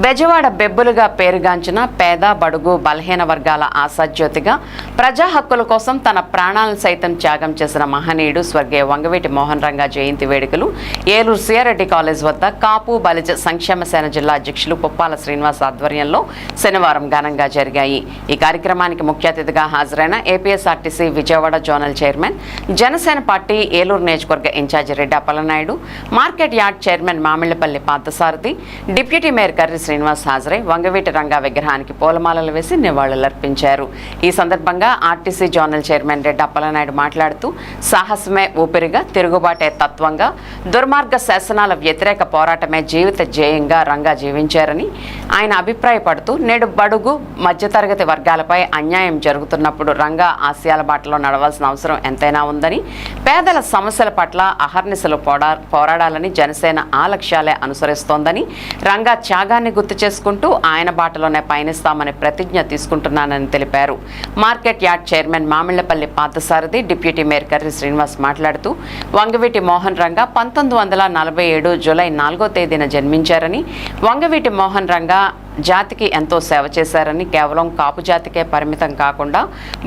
బెజవాడ బెబ్బులుగా పేరుగాంచిన పేద బడుగు బలహీన వర్గాల ఆశాజ్యోతిగా ప్రజా హక్కుల కోసం తన ప్రాణాలను సైతం త్యాగం చేసిన మహనీయుడు స్వర్గీయ వంగవీటి మోహన్ రంగా జయంతి వేడుకలు ఏలూరు సిఆర్రెడ్డి కాలేజ్ వద్ద కాపు బలిజ సంక్షేమ సేన జిల్లా అధ్యక్షులు పుప్పాల శ్రీనివాస్ ఆధ్వర్యంలో శనివారం ఘనంగా జరిగాయి. ఈ కార్యక్రమానికి ముఖ్య అతిథిగా హాజరైన APSRTC Vijayawada zonal chairman, Janasena party Eluru నియోజకవర్గ in charge Reddy Appalanaidu, market yard chairman Mamillapalli Parthasarathi, deputy mayor Karri Srinivas హాజరై వంగవీటి రంగా విగ్రహానికి పూలమాలలు వేసి నివాళులర్పించారు. ఈ సందర్భంగా RTC zonal chairman Reddy Appalanaidu మాట్లాడుతూ సాహసమే ఊపిరిగా, తిరుగుబాటే తత్వంగా, దుర్మార్గ శాసనాల వ్యతిరేక పోరాటమే జీవిత ధ్యేయంగా రంగా జీవించారని ఆయన అభిప్రాయపడుతూ నేడు బడుగు మధ్యతరగతి వర్గాలపై అన్యాయం జరుగుతున్నప్పుడు రంగా ఆశయాల బాటలో నడవాల్సిన అవసరం ఎంతైనా ఉందని, పేదల సమస్యల పట్ల అహర్నిశలు పోరాడాలని జనసేన ఆ లక్ష్యాలే అనుసరిస్తోందని, రంగా త్యాగాన్ని గుర్తు చేసుకుంటూ ఆయన బాటలోనే పయనిస్తామని ప్రతిజ్ఞ తీసుకుంటున్నానని తెలిపారు. Market yard chairman Mamillapalli Parthasarathi, deputy mayor Karri Srinivas మాట్లాడుతూ వంగవీటి మోహన్ రంగా 1947 జూలై 4వ తేదీన జన్మించారని, వంగవీటి మోహన్ రంగా జాతికి ఎంతో సేవ చేశారని, కేవలం కాపు జాతికే పరిమితం కాకుండా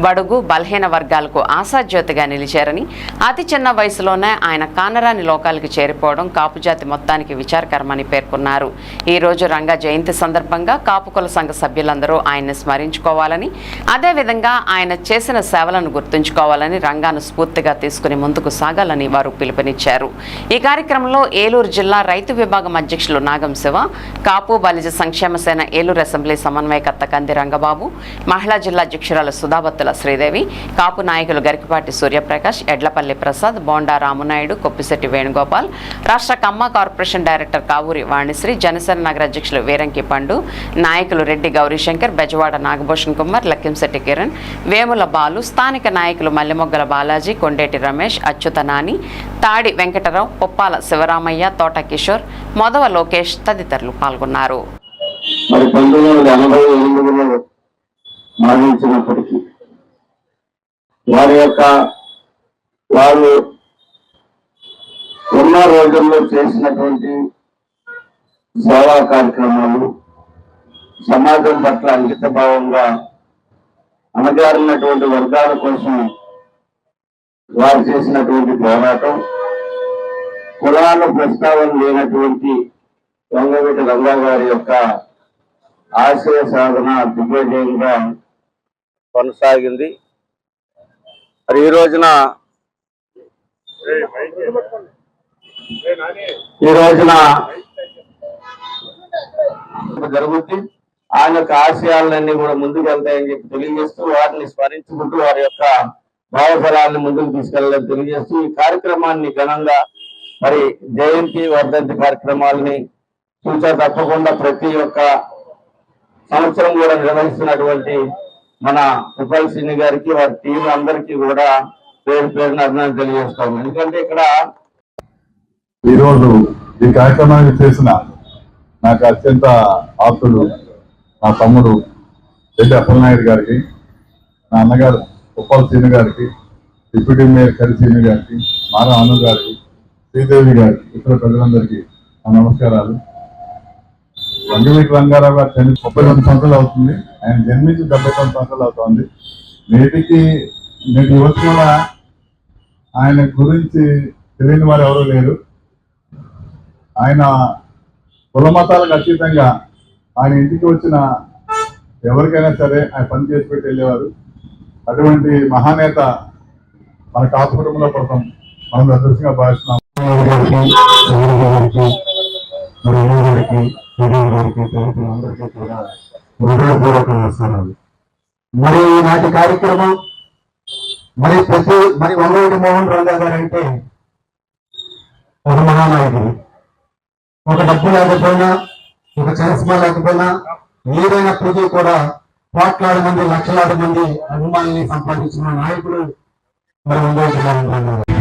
బడుగు బలహీన వర్గాలకు ఆశాజ్యోతిగా నిలిచారని, అతి చిన్న వయసులోనే ఆయన కానరాని లోకాలకు చేరిపోవడం కాపు జాతి మొత్తానికి విచారకరమని పేర్కొన్నారు. ఈ రోజు రంగా జయంతి సందర్భంగా కాపు కుల సంఘ సభ్యులందరూ ఆయన్ని స్మరించుకోవాలని, అదేవిధంగా ఆయన చేసిన సేవలను గుర్తుంచుకోవాలని, రంగాను స్ఫూర్తిగా తీసుకుని ముందుకు సాగాలని వారు పిలుపునిచ్చారు. ఈ కార్యక్రమంలో ఏలూరు జిల్లా రైతు విభాగం అధ్యక్షులు నాగం శివ, కాపు బలిజ సంక్షేమ సేన ఏలూరు అసెంబ్లీ సమన్వయకర్త కంది రంగబాబు, మహిళా జిల్లా అధ్యక్షురాలు సుధాబత్తుల శ్రీదేవి, కాపు నాయకులు గరికపాటి సూర్యప్రకాష్, ఎడ్లపల్లి ప్రసాద్, బోండా రామునాయుడు, కొప్పిశెట్టి వేణుగోపాల్, రాష్ట్ర కమ్మ కార్పొరేషన్ డైరెక్టర్ కావూరి వాణిశ్రీ, జనసేన నగర అధ్యక్షులు వీరంకి పండు, నాయకులు రెడ్డి గౌరీశంకర్, బెజవాడ నాగభూషణ్ కుమార్, లక్కింశెట్టి కిరణ్, వేముల బాలు, స్థానిక నాయకులు మల్లెమొగ్గల బాలాజీ, కొండేటి రమేష్, అచ్యుత నాని, తాడి వెంకటరావు, పుప్పాల శివరామయ్య, తోట కిషోర్, మొదవ లోకేష్ తదితరులు పాల్గొన్నారు. మరి 1988లో మరణించినప్పటికీ వారు ఉన్న రోజుల్లో చేసినటువంటి సేవా కార్యక్రమాలు, సమాజం పట్ల అంకిత భావంగా అణగారినటువంటి వర్గాల కోసం వారు చేసినటువంటి పోరాటం, కులాల ప్రస్తావన లేనటువంటి వంగవీటి రంగా గారి యొక్క ఆశయ సాధన దిగ్విజయంగా కొనసాగింది. మరి ఈ రోజున జరుగుతుంది. ఆయన యొక్క ఆశయాలన్నీ కూడా ముందుకు వెళ్తాయని చెప్పి తెలియజేస్తూ, వారిని స్మరించుకుంటూ వారి యొక్క భావఫలాన్ని ముందుకు తీసుకెళ్లాలని తెలియజేస్తూ ఈ కార్యక్రమాన్ని ఘనంగా మరి జయంతి వర్ధంతి కార్యక్రమాలని చూసా తప్పకుండా ప్రతి ఒక్క సంవత్సరం కూడా నిర్వహిస్తున్నటువంటి మన పుప్పాల శ్రీని గారికి, వారి టీం అందరికీ కూడా పేరు పేరున అభినందనలు తెలియజేస్తాం. ఎందుకంటే ఇక్కడ ఈరోజు ఈ కార్యక్రమానికి చేసిన నాకు అత్యంత ఆప్తుడు నా తమ్ముడు రెడ్డి అప్పలనాయుడు గారికి, నా అన్నగారు పుప్పాల శ్రీని గారికి, డిప్యూటీ మేయర్ కర్రి శ్రీని గారికి, మారా అను గారికి, శ్రీదేవి గారికి, ఇతర ప్రజలందరికీ నా నమస్కారాలు. వంగవీటి రంగారావు గారు 32 సంవత్సరాలు అవుతుంది. ఆయన జన్మించి 79 సంవత్సరాలు అవుతుంది. నేటి యువత కూడా ఆయన గురించి తెలియని వారు ఎవరూ లేరు. ఆయన కుల మతాలకు అతీతంగా ఆయన ఇంటికి వచ్చిన ఎవరికైనా సరే ఆయన పని చేసి పెట్టి వెళ్ళేవారు. అటువంటి మహానేత మన కాపు కుటుంబంలో పడతాం మనం అదృష్టంగా భావిస్తున్నాం. మరి ఈనాటి కార్యక్రమం మరి వంగవీటి మోహన్ రంగా గారు అంటే ఒక మహానాయకుడు. ఒక డబ్బు లేకపోయినా, ఒక చరిస్మా లేకపోయినా, ఏదైనప్పటికీ కూడా కోట్లాది మంది, లక్షలాది మంది అభిమానుల్ని సంపాదించిన నాయకుడు మరి వంగవీటి మోహన్ రంగా గారు.